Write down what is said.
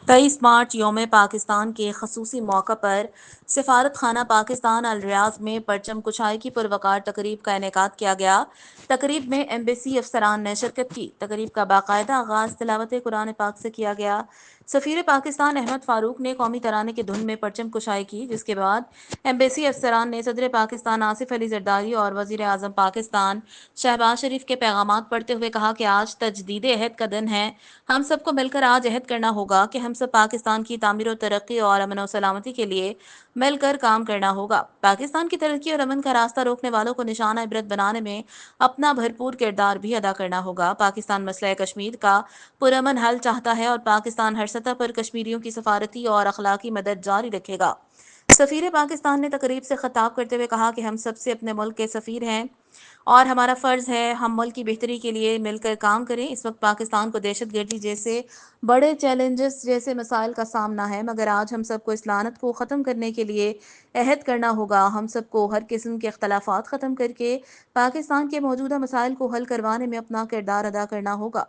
23 مارچ یوم پاکستان کے خصوصی موقع پر سفارت خانہ پاکستان الریاض میں پرچم کشائی کی پروقار تقریب کا انعقاد کیا گیا۔ تقریب میں ایمبیسی افسران نے شرکت کی۔ تقریب کا باقاعدہ آغاز تلاوت قرآن پاک سے کیا گیا۔ سفیر پاکستان احمد فاروق نے قومی ترانے کی دھن میں پرچم کشائی کی، جس کے بعد ایمبیسی افسران نے صدر پاکستان آصف علی زرداری اور وزیر اعظم پاکستان شہباز شریف کے پیغامات پڑھتے ہوئے کہا کہ آج تجدید عہد کا دن ہے۔ ہم سب کو مل کر آج عہد کرنا ہوگا کہ ہم سب پاکستان کی تعمیر و ترقی اور امن و سلامتی کے لیے مل کر کام کرنا ہوگا۔ پاکستان کی ترقی اور امن کا راستہ روکنے والوں کو نشانہ عبرت بنانے میں اپنا بھرپور کردار بھی ادا کرنا ہوگا۔ پاکستان مسئلہ کشمیر کا پرامن حل چاہتا ہے اور پاکستان ہر سطح پر کشمیریوں کی سفارتی اور اخلاقی مدد جاری رکھے گا۔ سفیر پاکستان نے تقریب سے خطاب کرتے ہوئے کہا کہ ہم سب سے اپنے ملک کے سفیر ہیں اور ہمارا فرض ہے ہم ملک کی بہتری کے لیے مل کر کام کریں۔ اس وقت پاکستان کو دہشت گردی جیسے بڑے چیلنجز جیسے مسائل کا سامنا ہے، مگر آج ہم سب کو اس لعنت کو ختم کرنے کے لیے عہد کرنا ہوگا۔ ہم سب کو ہر قسم کے اختلافات ختم کر کے پاکستان کے موجودہ مسائل کو حل کروانے میں اپنا کردار ادا کرنا ہوگا۔